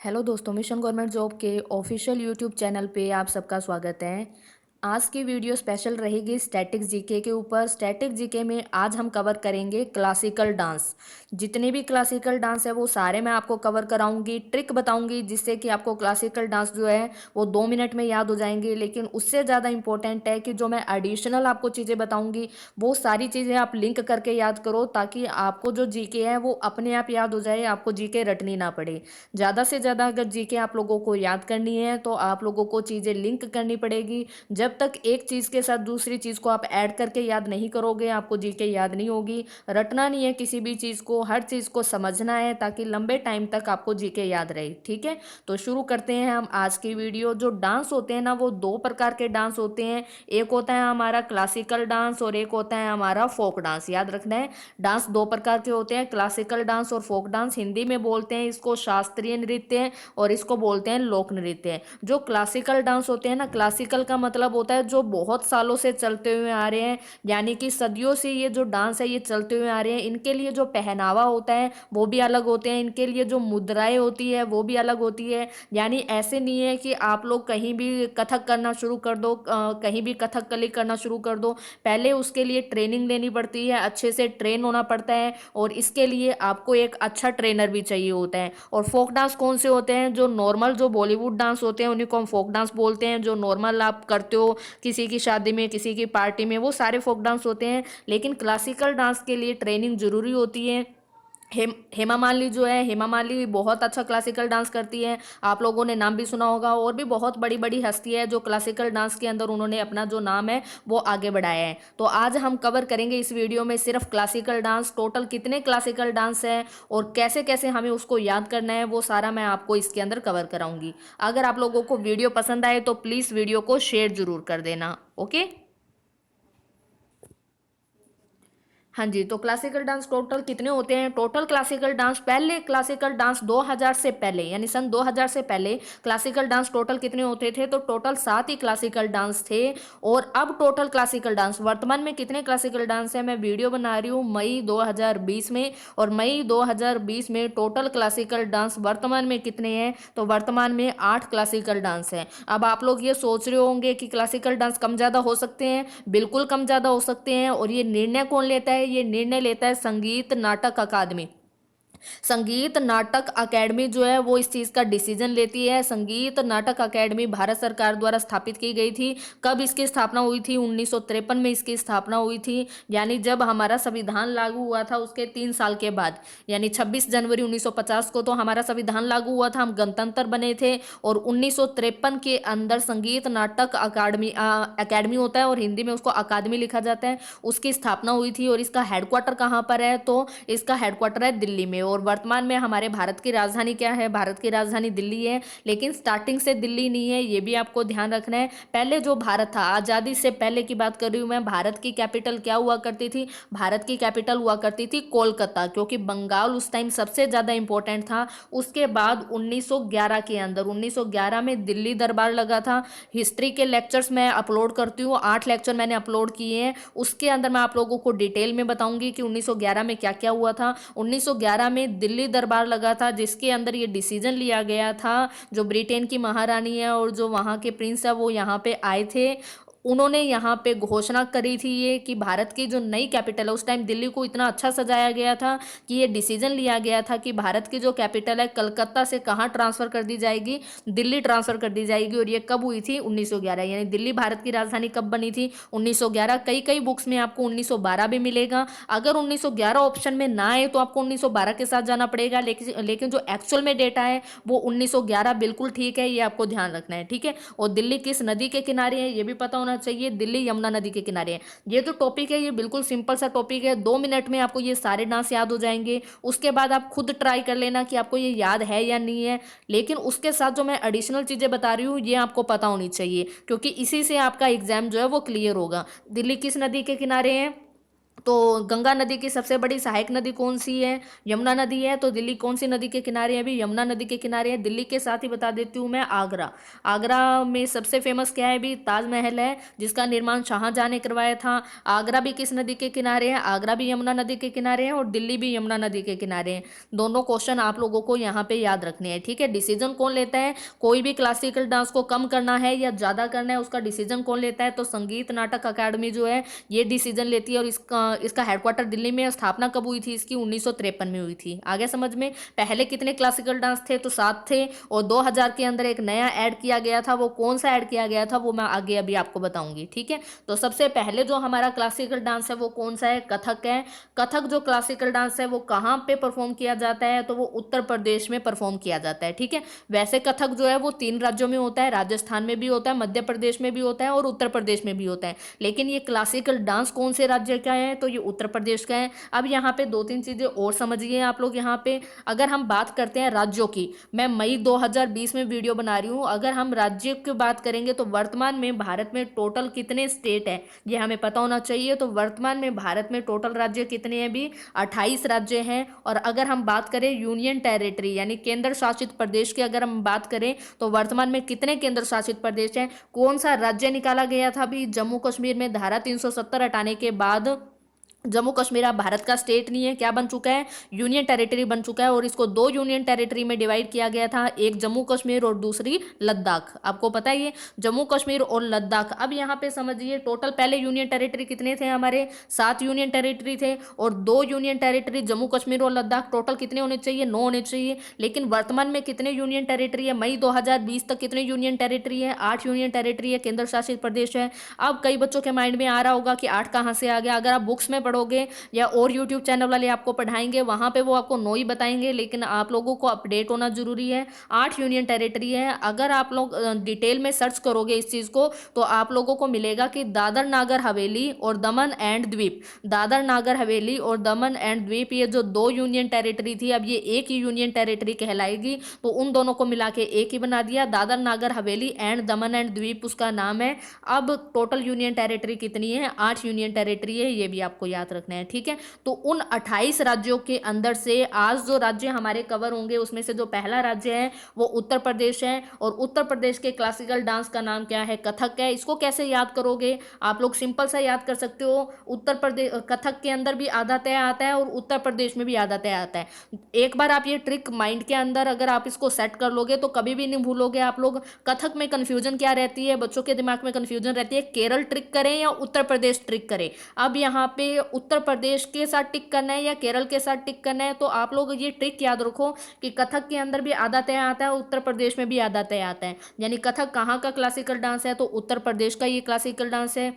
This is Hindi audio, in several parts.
हेलो दोस्तों, मिशन गवर्नमेंट जॉब के ऑफिशियल यूट्यूब चैनल पे आप सबका स्वागत है। आज की वीडियो स्पेशल रहेगी स्टैटिक जीके के ऊपर। स्टैटिक जीके में आज हम कवर करेंगे क्लासिकल डांस। जितने भी क्लासिकल डांस है वो सारे मैं आपको कवर कराऊंगी, ट्रिक बताऊंगी जिससे कि आपको क्लासिकल डांस जो है वो 2 मिनट में याद हो जाएंगे। लेकिन उससे ज़्यादा इंपॉर्टेंट है कि जो मैं एडिशनल आपको चीज़ें बताऊंगी वो सारी चीज़ें आप लिंक करके याद करो, ताकि आपको जो जीके है वो अपने आप याद हो जाए, आपको जीके रटनी ना पड़े। ज़्यादा से ज़्यादा अगर जीके आप लोगों को याद करनी है तो आप लोगों को चीज़ें लिंक करनी पड़ेगी। जब तक एक चीज़ के साथ दूसरी चीज़ को आप ऐड करके याद नहीं करोगे, आपको जीके याद नहीं होगी। रटना नहीं है किसी भी चीज़ को, हर चीज़ को समझना है ताकि लंबे टाइम तक आपको जीके याद रहे। ठीक है, तो शुरू करते हैं हम आज की वीडियो। जो डांस होते हैं ना, वो दो प्रकार के डांस होते हैं। एक होता है हमारा क्लासिकल डांस और एक होता है हमारा फोक डांस। याद रखना है, डांस दो प्रकार के होते हैं, क्लासिकल डांस और फोक डांस। हिंदी में बोलते हैं इसको शास्त्रीय नृत्य और इसको बोलते हैं लोक नृत्य। जो क्लासिकल डांस होते हैं ना, क्लासिकल का मतलब होता है जो बहुत सालों से चलते हुए आ रहे हैं, यानी कि सदियों से ये जो डांस है ये चलते हुए आ रहे हैं। इनके लिए जो पहनावा होता है वो भी अलग होते हैं, इनके लिए जो मुद्राएं होती है वो भी अलग होती है। यानी ऐसे नहीं है कि आप लोग कहीं भी कथक करना शुरू कर दो, कहीं भी कथकली करना शुरू कर दो। पहले उसके लिए ट्रेनिंग लेनी पड़ती है, अच्छे से ट्रेन होना पड़ता है और इसके लिए आपको एक अच्छा ट्रेनर भी चाहिए होता है। और फोक डांस कौन से होते हैं? जो नॉर्मल जो बॉलीवुड डांस होते हैं उन्हीं को हम फोक डांस बोलते हैं। जो नॉर्मल आप करते हो किसी की शादी में, किसी की पार्टी में, वो सारे फोक डांस होते हैं। लेकिन क्लासिकल डांस के लिए ट्रेनिंग जरूरी होती है। हेमा मालिनी जो है, हेमा मालिनी बहुत अच्छा क्लासिकल डांस करती है, आप लोगों ने नाम भी सुना होगा। और भी बहुत बड़ी बड़ी हस्ती है जो क्लासिकल डांस के अंदर उन्होंने अपना जो नाम है वो आगे बढ़ाया है। तो आज हम कवर करेंगे इस वीडियो में सिर्फ क्लासिकल डांस। टोटल कितने क्लासिकल डांस है और कैसे कैसे हमें उसको याद करना है वो सारा मैं आपको इसके अंदर कवर कराऊंगी। अगर आप लोगों को वीडियो पसंद आए तो प्लीज़ वीडियो को शेयर जरूर कर देना। ओके। हाँ जी, तो क्लासिकल डांस टोटल कितने होते हैं? टोटल क्लासिकल डांस, पहले क्लासिकल डांस 2000 से पहले, यानी सन 2000 से पहले क्लासिकल डांस टोटल कितने होते थे? तो टोटल 7 ही क्लासिकल डांस थे। और अब टोटल क्लासिकल डांस वर्तमान में कितने क्लासिकल डांस है? मैं वीडियो बना रही हूँ मई 2020 में, और मई 2020 में टोटल क्लासिकल डांस वर्तमान में कितने हैं? तो वर्तमान में 8 क्लासिकल डांस हैं। अब आप लोग ये सोच रहे होंगे कि क्लासिकल डांस कम ज़्यादा हो सकते हैं। बिल्कुल कम ज़्यादा हो सकते हैं। और ये निर्णय कौन लेता है? ये निर्णय लेता है संगीत नाटक अकादमी। संगीत नाटक अकेडमी जो है वो इस चीज़ का डिसीजन लेती है। संगीत नाटक अकेडमी भारत सरकार द्वारा स्थापित की गई थी। कब इसकी स्थापना हुई थी? 1953 में इसकी स्थापना हुई थी। यानी जब हमारा संविधान लागू हुआ था उसके 3 साल के बाद, यानी 26 जनवरी 1950 को तो हमारा संविधान लागू हुआ था, हम गणतंत्र बने थे। और 1953 के अंदर संगीत नाटक अकादमी अकेडमी होता है और हिंदी में उसको अकादमी लिखा जाता है, उसकी स्थापना हुई थी। और इसका हेडक्वार्टर कहाँ पर है? तो इसका हेडक्वार्टर है दिल्ली में। और वर्तमान में हमारे भारत की राजधानी क्या है? भारत की राजधानी दिल्ली है। लेकिन स्टार्टिंग से दिल्ली नहीं है, ये भी आपको ध्यान रखना है। पहले जो भारत था, आज़ादी से पहले की बात कर रही हूँ मैं, भारत की कैपिटल क्या हुआ करती थी? भारत की कैपिटल हुआ करती थी कोलकाता, क्योंकि बंगाल उस टाइम सबसे ज़्यादा इंपॉर्टेंट था। उसके बाद 1911 के अंदर, 1911 में दिल्ली दरबार लगा था। हिस्ट्री के लेक्चर्स मैं अपलोड करती हूँ, 8 लेक्चर मैंने अपलोड किए हैं। उसके अंदर मैं आप लोगों को डिटेल में बताऊंगी कि 1911 में क्या क्या हुआ था। 1911 में दिल्ली दरबार लगा था, जिसके अंदर ये डिसीजन लिया गया था। जो ब्रिटेन की महारानी है और जो वहाँ के प्रिंस है वो यहाँ पे आए थे। उन्होंने यहाँ पे घोषणा करी थी ये कि भारत की जो नई कैपिटल है, उस टाइम दिल्ली को इतना अच्छा सजाया गया था कि ये डिसीजन लिया गया था कि भारत की जो कैपिटल है कलकत्ता से कहाँ ट्रांसफर कर दी जाएगी? दिल्ली ट्रांसफर कर दी जाएगी। और ये कब हुई थी? 1911। यानी दिल्ली भारत की राजधानी कब बनी थी? 1911। कई कई बुक्स में आपको 1912 भी मिलेगा। अगर 1911 ऑप्शन में ना आए तो आपको 1912 के साथ जाना पड़ेगा। लेकिन जो एक्चुअल में डेटा है वो 1911 बिल्कुल ठीक है, ये आपको ध्यान रखना है। ठीक है। और दिल्ली किस नदी के किनारे है ये भी पता होना चाहिए। दिल्ली यमुना नदी के किनारे है। ये जो टॉपिक है ये बिल्कुल सिंपल सा टॉपिक है, 2 मिनट में आपको ये सारे डांस याद हो जाएंगे। उसके बाद आप खुद ट्राई कर लेना कि आपको ये याद है या नहीं है। लेकिन उसके साथ जो मैं एडिशनल चीजें बता रही हूँ ये आपको पता होनी चाहिए, क्योंकि इसी से आपका एग्जाम जो है वो क्लियर होगा। दिल्ली किस नदी के किनारे है? तो गंगा नदी की सबसे बड़ी सहायक नदी कौन सी है? यमुना नदी है। तो दिल्ली कौन सी नदी के किनारे है? अभी यमुना नदी के किनारे है। दिल्ली के साथ ही बता देती हूँ मैं आगरा। आगरा में सबसे फेमस क्या है? अभी ताजमहल है, जिसका निर्माण शाहजहां ने करवाया था। आगरा भी किस नदी के किनारे है? आगरा भी यमुना नदी के किनारे है और दिल्ली भी यमुना नदी के किनारे है। दोनों क्वेश्चन आप लोगों को यहाँ पे याद रखने हैं, ठीक है। डिसीजन कौन लेता है? कोई भी क्लासिकल डांस को कम करना है या ज्यादा करना है, उसका डिसीजन कौन लेता है? तो संगीत नाटक अकादमी जो है ये डिसीजन लेती है। और इसका हेडक्वार्टर दिल्ली में। स्थापना कब हुई थी इसकी? 1953 में हुई थी। आगे समझ में। पहले कितने क्लासिकल डांस थे? तो 7 थे। और 2000 के अंदर एक नया ऐड किया गया था। वो कौन सा ऐड किया गया था वो मैं आगे अभी आपको बताऊंगी, ठीक है। तो सबसे पहले जो हमारा क्लासिकल डांस है वो कौन सा है? कथक है। कथक जो क्लासिकल डांस है वो कहाँ पे परफॉर्म किया जाता है? तो वो उत्तर प्रदेश में परफॉर्म किया जाता है, ठीक है। वैसे कथक जो है वो 3 राज्यों में होता है, राजस्थान में भी होता है, मध्य प्रदेश में भी होता है और उत्तर प्रदेश में भी होता है। लेकिन ये क्लासिकल डांस कौन से राज्य का है? तो ये उत्तर प्रदेश का है। अब यहाँ पे 2-3 चीजें और समझिए आप लोग। यहाँ पे अगर हम बात करते हैं राज्यों की, मैं मई 2020 में वीडियो बना रही हूँ। अगर हम राज्य की बात करेंगे तो वर्तमान में भारत में टोटल कितने स्टेट है ये हमें पता होना चाहिए। तो वर्तमान में भारत में टोटल राज्य कितने हैं? भी 28 राज्य हैं। और अगर हम बात करें यूनियन टेरिटरी यानी केंद्र शासित प्रदेश की अगर हम बात करें तो वर्तमान में कितने केंद्र शासित प्रदेश हैं? कौन सा राज्य निकाला गया था अभी जम्मू कश्मीर में धारा 370 हटाने के बाद? जम्मू कश्मीर अब भारत का स्टेट नहीं है, क्या बन चुका है? यूनियन टेरिटरी बन चुका है। और इसको 2 यूनियन टेरिटरी में डिवाइड किया गया था, एक जम्मू कश्मीर और दूसरी लद्दाख। आपको पता है ये जम्मू कश्मीर और लद्दाख। अब यहाँ पे समझिए टोटल पहले यूनियन टेरिटरी कितने थे हमारे? 7 यूनियन टेरिटरी थे और 2 यूनियन टेरिटरी जम्मू कश्मीर और लद्दाख। टोटल कितने होने चाहिए? 9 होने चाहिए। लेकिन वर्तमान में कितने यूनियन टेरिटरी है? मई 2020 तक कितने यूनियन टेरिटरी है? 8 यूनियन टेरिटरी है, केंद्र शासित प्रदेश है। अब कई बच्चों के माइंड में आ रहा होगा कि 8 कहाँ से आ गया। अगर आप बुक्स में पढ़ोगे या और यूट्यूब चैनल वाले आपको पढ़ाएंगे वहां पे वो आपको 9 ही बताएंगे, लेकिन आप लोगों को अपडेट होना जरूरी है। 8 यूनियन टेरिटरी है। अगर आप लोग डिटेल में सर्च करोगे इस चीज को तो आप लोगों को मिलेगा कि दादर नागर हवेली और दमन एंड द्वीप, दादर नागर हवेली और दमन एंड द्वीप, ये जो 2 यूनियन टेरिटरी थी अब ये एक ही यूनियन टेरिटरी कहलाएगी। तो उन दोनों को मिला के एक ही बना दिया, Dadar Nagar Haveli and Daman and द्वीप उसका नाम है। अब टोटल यूनियन टेरिटरी कितनी है? 8 यूनियन टेरिटरी है, ये भी आपको याद रखना है, ठीक है। तो उन 28 राज्यों के अंदर से आज जो राज्य हमारे कवर होंगे उसमें से जो पहला राज्य है वो उत्तर प्रदेश है। और उत्तर प्रदेश के क्लासिकल डांस का नाम क्या है? कथक है। इसको कैसे याद करोगे आप लोग? सिंपल सा याद कर सकते हो। उत्तर प्रदेश कथक के अंदर भी आधा तय आता है और उत्तर प्रदेश में भी आधा तय आता है। एक बार आप ये ट्रिक माइंड के अंदर अगर आप इसको सेट कर लोगे तो कभी भी नहीं भूलोगे आप लोग। कथक में कंफ्यूजन क्या रहती है? बच्चों के दिमाग में कंफ्यूजन रहती है केरल ट्रिक करें या उत्तर प्रदेश ट्रिक करें। अब यहाँ पे उत्तर प्रदेश के साथ टिक करना है या केरल के साथ टिक करना है। तो आप लोग ये ट्रिक याद रखो कि कथक के अंदर भी आधा तय आता है, उत्तर प्रदेश में भी आधा तय आता है। यानी कथक कहाँ का क्लासिकल डांस है? तो उत्तर प्रदेश का ये क्लासिकल डांस है।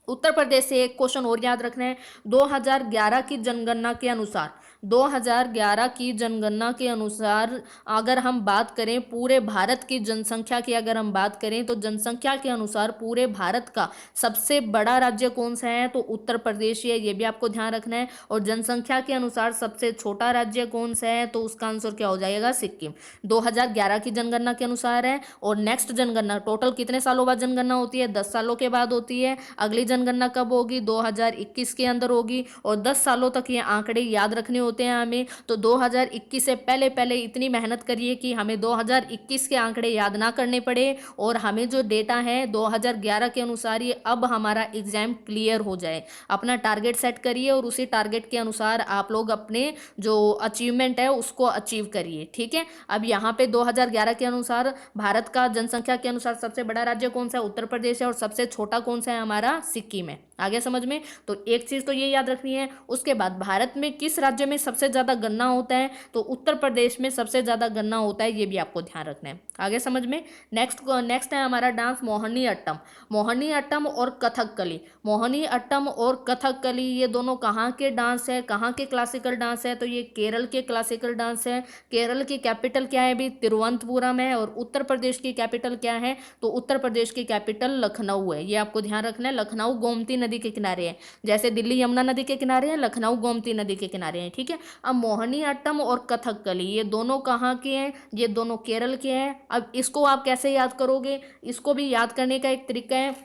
उत्तर प्रदेश से एक क्वेश्चन और याद रखना है। 2011 की जनगणना के अनुसार, 2011 की जनगणना के अनुसार अगर हम बात करें पूरे भारत की जनसंख्या की, अगर हम बात करें तो जनसंख्या के अनुसार पूरे भारत का सबसे बड़ा राज्य कौन सा है? तो उत्तर प्रदेश है, ये भी आपको ध्यान रखना है। और जनसंख्या के अनुसार सबसे छोटा राज्य कौन सा है? तो उसका आंसर क्या हो जाएगा? सिक्किम। 2011 की जनगणना के अनुसार है। और नेक्स्ट जनगणना टोटल कितने सालों बाद जनगणना होती है? 10 सालों के बाद होती है। अगली जनगणना कब होगी? 2021 के अंदर होगी। और 10 सालों तक ये आंकड़े याद रखने होते हैं हमें। तो 2021 से पहले पहले इतनी मेहनत करिए कि हमें 2021 के आंकड़े याद ना करने पड़े और हमें जो डेटा है 2011 के अनुसार ये अब हमारा एग्जाम क्लियर हो जाए। अपना टारगेट सेट करिए और उसी टारगेट के अनुसार आप लोग अपने जो अचीवमेंट है उसको अचीव करिए, ठीक है। अब यहाँ पे 2011 के अनुसार भारत का जनसंख्या के अनुसार सबसे बड़ा राज्य कौन सा है? उत्तर प्रदेश है। और सबसे छोटा कौन सा है हमारा? सिक्किम है। आगे समझ में। तो एक चीज तो ये याद रखनी है। उसके बाद भारत में किस राज्य में सबसे ज्यादा गन्ना होता है? तो उत्तर प्रदेश में सबसे ज्यादा गन्ना होता है, ये भी आपको ध्यान रखना है। आगे समझ में। नेक्स्ट है हमारा डांस मोहिनी अट्टम। मोहिनी अट्टम और कथकली, मोहिनी अट्टम और कथकली ये दोनों कहाँ के डांस है? कहाँ के क्लासिकल डांस है? तो ये केरल के क्लासिकल डांस है। केरल की कैपिटल क्या है? भी तिरुवनंतपुरम है। और उत्तर प्रदेश की कैपिटल क्या है? तो उत्तर प्रदेश की कैपिटल लखनऊ है, ये आपको ध्यान रखना है। लखनऊ गोमती नदी के किनारे है, जैसे दिल्ली यमुना नदी के किनारे है, लखनऊ गोमती नदी के किनारे है, ठीक है। अब मोहिनी अट्टम और कथकली ये दोनों कहाँ के हैं? ये दोनों केरल के हैं। अब इसको आप कैसे याद करोगे? इसको भी याद करने का एक तरीका है।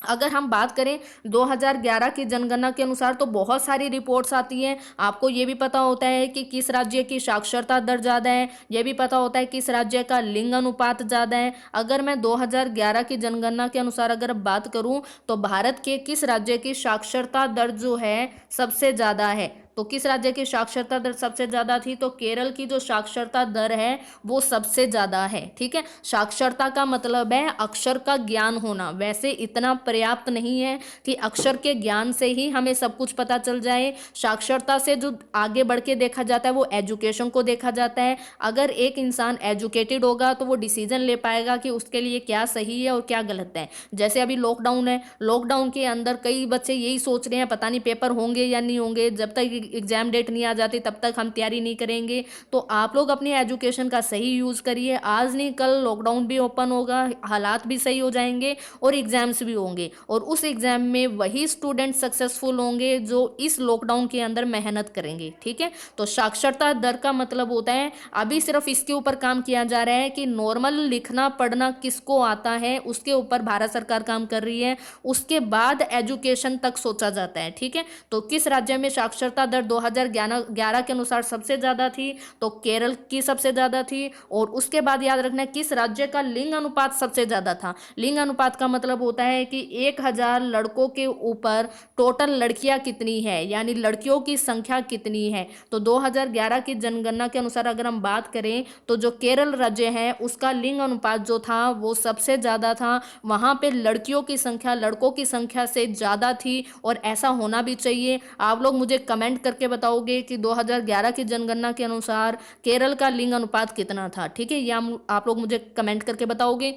अगर हम बात करें 2011 की जनगणना के अनुसार तो बहुत सारी रिपोर्ट्स आती हैं। आपको ये भी पता होता है कि किस राज्य की साक्षरता दर ज़्यादा है, ये भी पता होता है किस राज्य का लिंग अनुपात ज़्यादा है। अगर मैं 2011 की जनगणना के अनुसार अगर बात करूं तो भारत के किस राज्य की साक्षरता दर जो है सबसे ज़्यादा है, तो किस राज्य की साक्षरता दर सबसे ज़्यादा थी, तो केरल की जो साक्षरता दर है वो सबसे ज़्यादा है। ठीक है, साक्षरता का मतलब है अक्षर का ज्ञान होना। वैसे इतना पर्याप्त नहीं है कि अक्षर के ज्ञान से ही हमें सब कुछ पता चल जाए। साक्षरता से जो आगे बढ़ के देखा जाता है वो एजुकेशन को देखा जाता है। अगर एक इंसान एजुकेटेड होगा तो वो डिसीजन ले पाएगा कि उसके लिए क्या सही है और क्या गलत है। जैसे अभी लॉकडाउन है, लॉकडाउन के अंदर कई बच्चे यही सोच रहे हैं पता नहीं पेपर होंगे या नहीं होंगे, जब तक एग्जाम डेट नहीं आ जाती तब तक हम तैयारी नहीं करेंगे। तो आप लोग अपनी एजुकेशन का सही यूज़ करिए, आज नहीं कल लॉकडाउन भी ओपन होगा, हालात भी सही हो जाएंगे और एग्जाम्स भी होंगे, और उस एग्जाम में वही स्टूडेंट सक्सेसफुल होंगे जो इस लॉकडाउन के अंदर मेहनत करेंगे। ठीक है, तो साक्षरता दर का मतलब होता है अभी सिर्फ इसके ऊपर काम किया जा रहा है कि नॉर्मल लिखना पढ़ना किसको आता है, उसके ऊपर भारत सरकार काम कर रही है। उसके बाद एजुकेशन तक सोचा जाता है। ठीक है, तो किस राज्य में साक्षरता दर 2011 के अनुसार सबसे ज़्यादा थी, तो केरल की सबसे ज़्यादा थी। और उसके बाद याद रखना है किस राज्य का लिंग अनुपात सबसे ज़्यादा था। लिंग अनुपात का मतलब होता है कि 1000 लड़कों के ऊपर टोटल लड़कियां कितनी है, यानी लड़कियों की संख्या कितनी है। तो 2011 की जनगणना के अनुसार अगर हम बात करें तो जो केरल राज्य है उसका लिंग अनुपात जो था वो सबसे ज़्यादा था। वहाँ पे लड़कियों की संख्या लड़कों की संख्या से ज़्यादा थी, और ऐसा होना भी चाहिए। आप लोग मुझे कमेंट करके बताओगे कि 2011 की जनगणना के अनुसार केरल का लिंग अनुपात कितना था। ठीक है, या आप लोग मुझे कमेंट करके बताओगे।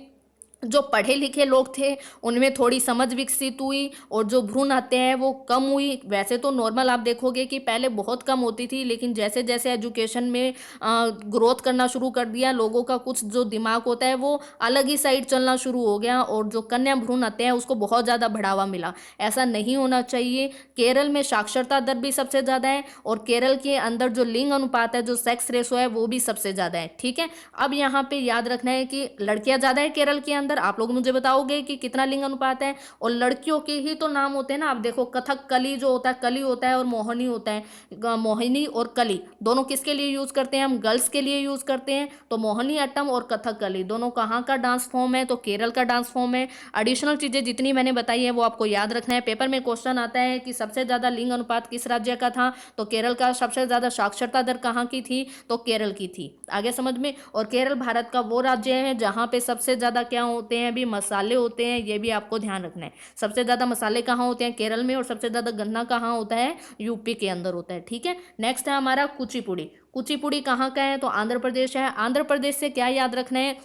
जो पढ़े लिखे लोग थे उनमें थोड़ी समझ विकसित हुई, और जो भ्रूण हत्या है वो कम हुई। वैसे तो नॉर्मल आप देखोगे कि पहले बहुत कम होती थी, लेकिन जैसे जैसे एजुकेशन में ग्रोथ करना शुरू कर दिया लोगों का, कुछ जो दिमाग होता है वो अलग ही साइड चलना शुरू हो गया, और जो कन्या भ्रूण हत्या है उसको बहुत ज़्यादा बढ़ावा मिला। ऐसा नहीं होना चाहिए। केरल में साक्षरता दर भी सबसे ज़्यादा है, और केरल के अंदर जो लिंग अनुपात है जो सेक्स रेशो है वो भी सबसे ज़्यादा है। ठीक है, अब यहाँ पे याद रखना है कि लड़कियां ज़्यादा है केरल के अंदर। आप लोग मुझे बताओगे कि कितना लिंग अनुपात है, और लड़कियों के ही तो नाम होते हैं ना। आप देखो कथकली जो होता है, कली होता है और मोहिनी होता है। मोहिनी और कली दोनों किसके लिए यूज करते हैं, हम गर्ल्स के लिए यूज करते हैं। तो मोहिनी अट्टम और कथकली दोनों कहाँ का डांस फॉर्म है, तो केरल का डांस फॉर्म है। एडिशनल चीजें जितनी मैंने बताई है वो आपको याद रखना है। पेपर में क्वेश्चन आता है कि सबसे ज्यादा लिंग अनुपात किस राज्य का था, तो केरल का। सबसे ज्यादा साक्षरता दर कहाँ की थी, तो केरल की थी। आगे समझ में। और केरल भारत का वो राज्य है जहाँ पे सबसे ज्यादा क्या होते हैं, अभी मसाले होते हैं, ये भी आपको ध्यान रखना है। सबसे ज्यादा मसाले कहाँ होते हैं, केरल में, और सबसे ज्यादा गन्ना कहाँ होता है, यूपी के अंदर होता है। ठीक है, नेक्स्ट है हमारा कुचिपुड़ी। कुचिपुड़ी कहाँ का है, तो आंध्र प्रदेश है। आंध्र प्रदेश से क्या याद रखना है,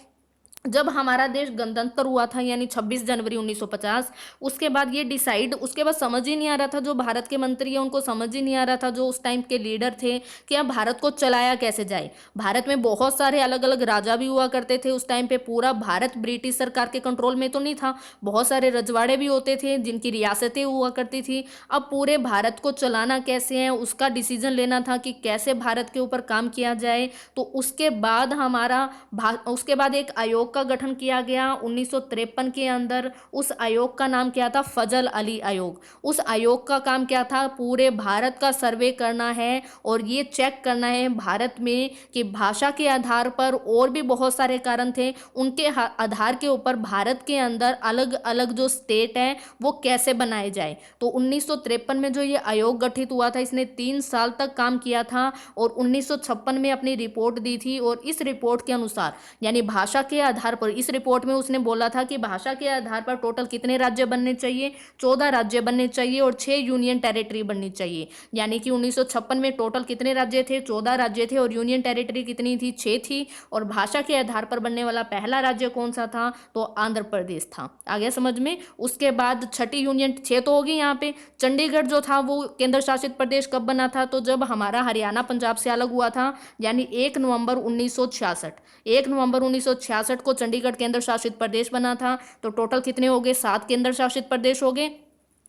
जब हमारा देश गणतंत्र हुआ था यानी 26 जनवरी 1950, उसके बाद ये डिसाइड, उसके बाद समझ ही नहीं आ रहा था, जो भारत के मंत्री हैं उनको समझ ही नहीं आ रहा था, जो उस टाइम के लीडर थे, कि अब भारत को चलाया कैसे जाए। भारत में बहुत सारे अलग अलग राजा भी हुआ करते थे उस टाइम पे। पूरा भारत ब्रिटिश सरकार के कंट्रोल में तो नहीं था, बहुत सारे रजवाड़े भी होते थे जिनकी रियासतें हुआ करती थी। अब पूरे भारत को चलाना कैसे है उसका डिसीजन लेना था कि कैसे भारत के ऊपर काम किया जाए। तो उसके बाद उसके बाद एक आयोग का गठन किया गया 1953 के अंदर। उस आयोग का नाम क्या था, फजल अली आयोग। उस आयोग का काम क्या था, पूरे भारत का सर्वे करना है और ये चेक करना है भारत में कि भाषा के आधार पर, और भी बहुत सारे कारण थे, उनके आधार के ऊपर भारत के अंदर अलग अलग जो स्टेट है वो कैसे बनाए जाए। तो 1953 में जो ये आयोग गठित हुआ था इसने 3 साल तक काम किया था, और 1956 में अपनी रिपोर्ट दी थी। और इस रिपोर्ट के अनुसार, यानी भाषा के आधार पर, इस रिपोर्ट में उसने बोला था कि भाषा के आधार पर टोटल कितने राज्य बनने चाहिए, 14 राज्य बनने चाहिए और 6 यूनियन टेरिटरी बननी चाहिए। यानी कि 1956 में टोटल कितने राज्य थे, 14 राज्य थे, और यूनियन टेरिटरी कितनी थी, 6 थी। और भाषा के आधार पर बनने वाला पहला राज्य कौन सा था, तो आंध्र प्रदेश था। आ गया समझ में। उसके बाद छठी यूनियन, 6 तो होगी यहाँ पे। चंडीगढ़ जो था वो केंद्र शासित प्रदेश कब बना था, तो जब हमारा हरियाणा पंजाब से अलग हुआ था, यानी 1 नवंबर 1966। 1 नवंबर 1966 को चंडीगढ़ केंद्र शासित प्रदेश बना था। तो टोटल कितने हो गए, 7 केंद्र शासित प्रदेश हो गए।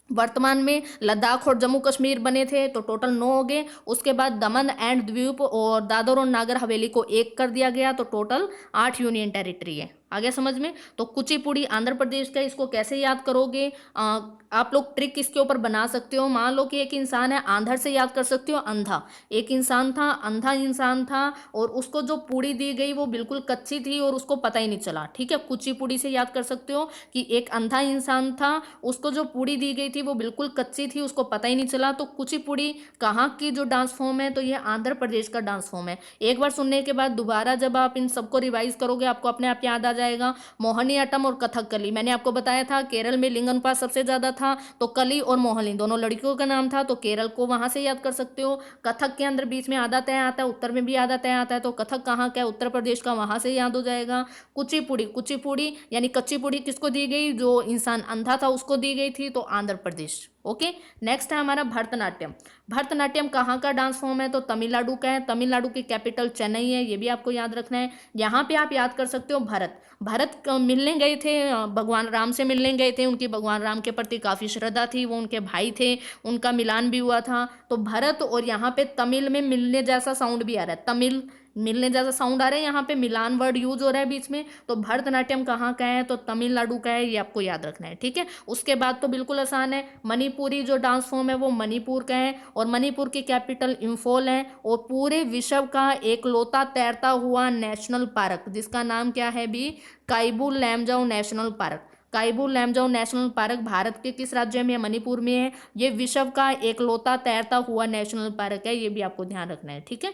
वर्तमान में लद्दाख और जम्मू कश्मीर बने थे तो टोटल 9 हो गए। उसके बाद दमन एंड द्वीप और दादर और नागर हवेली को एक कर दिया गया, तो टोटल 8 यूनियन टेरिटरी है। आ गया समझ में। तो कुचिपुड़ी आंध्र प्रदेश का, इसको कैसे याद करोगे, आप लोग ट्रिक इसके ऊपर बना सकते हो। मान लो कि एक इंसान है, आंधर से याद कर सकते हो अंधा। एक इंसान था, अंधा इंसान था, और उसको जो पूड़ी दी गई वो बिल्कुल कच्ची थी और उसको पता ही नहीं चला। ठीक है, कुचिपुड़ी से याद कर सकते हो कि एक अंधा इंसान था, उसको जो पूड़ी दी गई थी वो बिल्कुल कच्ची थी, उसको पता ही नहीं चला। तो कुचिपुड़ी कहाँ की जो डांस फॉर्म है, तो ये आंध्र प्रदेश का डांस फॉर्म है। एक बार सुनने के बाद दोबारा जब आप इन सबको रिवाइज करोगे आपको अपने आप याद आ जाएगा। मोहिनीअट्टम और कथकली, मैंने आपको बताया था केरल में लिंग अनुपात सबसे ज्यादा था, तो कली और मोहिनी दोनों लड़कियों का नाम था, तो केरल को वहां से याद कर सकते हो। कथक के अंदर बीच में आधा तय आता है, उत्तर में भी आधा तय आता है, तो कथक कहाँ का है, उत्तर प्रदेश का, वहां से याद हो जाएगा। कुचिपुड़ी, कुचिपुड़ी यानी कच्ची पुड़ी किसको दी गई, जो इंसान अंधा था उसको दी गई थी, तो आंध्र प्रदेश। ओके, नेक्स्ट है हमारा भरतनाट्यम। भरतनाट्यम कहाँ का डांस फॉर्म है, तो तमिलनाडु का है। तमिलनाडु की कैपिटल चेन्नई है, ये भी आपको याद रखना है। यहाँ पे आप याद कर सकते हो भरत। भरत मिलने गए थे, भगवान राम से मिलने गए थे, उनकी भगवान राम के प्रति काफ़ी श्रद्धा थी, वो उनके भाई थे, उनका मिलान भी हुआ था। तो भरत, और यहाँ पे तमिल में मिलने जैसा साउंड भी आ रहा है, तमिल मिलने जैसा साउंड आ रहा है, यहाँ पे मिलान वर्ड यूज हो रहा है बीच में। तो भरतनाट्यम कहाँ का है, तो तमिलनाडु का है, ये आपको याद रखना है। ठीक है, उसके बाद तो बिल्कुल आसान है, मणिपुरी जो डांस फॉर्म है वो मणिपुर का है, और मणिपुर की कैपिटल इम्फॉल है, और पूरे विश्व का एकलौता तैरता हुआ नेशनल पार्क, जिसका नाम क्या है भी, Keibul Lamjao National Park. Keibul Lamjao National Park Bharat के किस राज्य में है, मणिपुर में है। ये विश्व का एकलौता तैरता हुआ नेशनल पार्क है, ये भी आपको ध्यान रखना है। ठीक है,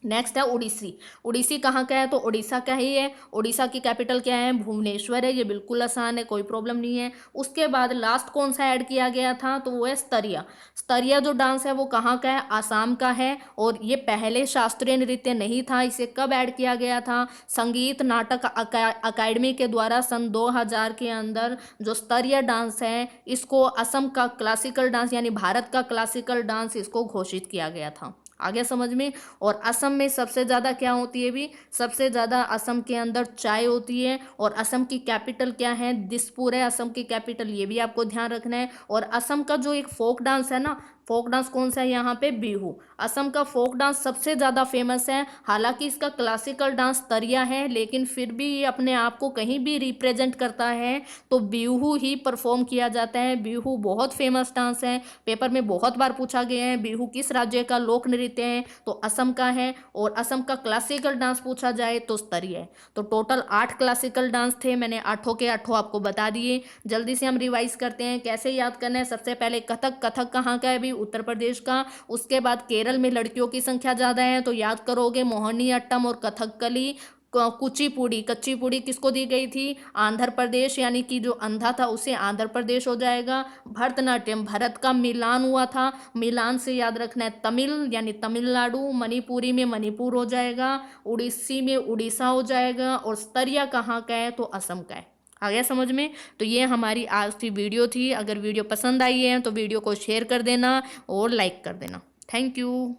नेक्स्ट है उड़ीसी। उड़ीसी कहाँ का है, तो उड़ीसा का ही है। उड़ीसा की कैपिटल क्या है, भुवनेश्वर है, ये बिल्कुल आसान है, कोई प्रॉब्लम नहीं है। उसके बाद लास्ट कौन सा ऐड किया गया था, तो वो है स्तरिया। स्तरिया जो डांस है वो कहाँ का है, आसाम का है, और ये पहले शास्त्रीय नृत्य नहीं था। इसे कब ऐड किया गया था, संगीत नाटक अकादमी के द्वारा सन 2000 के अंदर जो स्तरिया डांस है, इसको असम का क्लासिकल डांस यानी भारत का क्लासिकल डांस इसको घोषित किया गया था। आगे समझ में। और असम में सबसे ज़्यादा क्या होती है भी, सबसे ज़्यादा असम के अंदर चाय होती है, और असम की कैपिटल क्या है, दिसपुर है असम की कैपिटल, ये भी आपको ध्यान रखना है। और असम का जो एक फोक डांस है ना, फोक डांस कौन सा है यहाँ पे, बिहू। असम का फोक डांस सबसे ज़्यादा फेमस है। हालांकि इसका क्लासिकल डांस तरिया है, लेकिन फिर भी ये अपने आप को कहीं भी रिप्रेजेंट करता है तो बिहू ही परफॉर्म किया जाता है। बिहू बहुत फेमस डांस है, पेपर में बहुत बार पूछा गया है बिहू किस राज्य का लोक नृत्य है, तो असम का है। और असम का क्लासिकल डांस पूछा जाए तो स्तरीय है। तो टोटल 8 क्लासिकल डांस थे, मैंने 8 के 8 आपको बता दिए। जल्दी से हम रिवाइज करते हैं कैसे याद करना है। सबसे पहले कथक, कथक कहाँ का है भी, उत्तर प्रदेश का। उसके बाद केरल में लड़कियों की संख्या ज़्यादा है तो याद करोगे मोहिनीअट्टम और कथकली। कुचिपुड़ी, कच्ची पुड़ी किसको दी गई थी, आंध्र प्रदेश, यानी कि जो अंधा था उसे आंध्र प्रदेश हो जाएगा। भरतनाट्यम, भरत का मिलान हुआ था, मिलान से याद रखना है तमिल यानी तमिलनाडु। मणिपुरी में मणिपुर हो जाएगा, उड़ीसी में उड़ीसा हो जाएगा, और स्तरिया कहाँ का है, तो असम का है। आ गया समझ में। तो ये हमारी आज की वीडियो थी। अगर वीडियो पसंद आई है तो वीडियो को शेयर कर देना और लाइक कर देना। Thank you.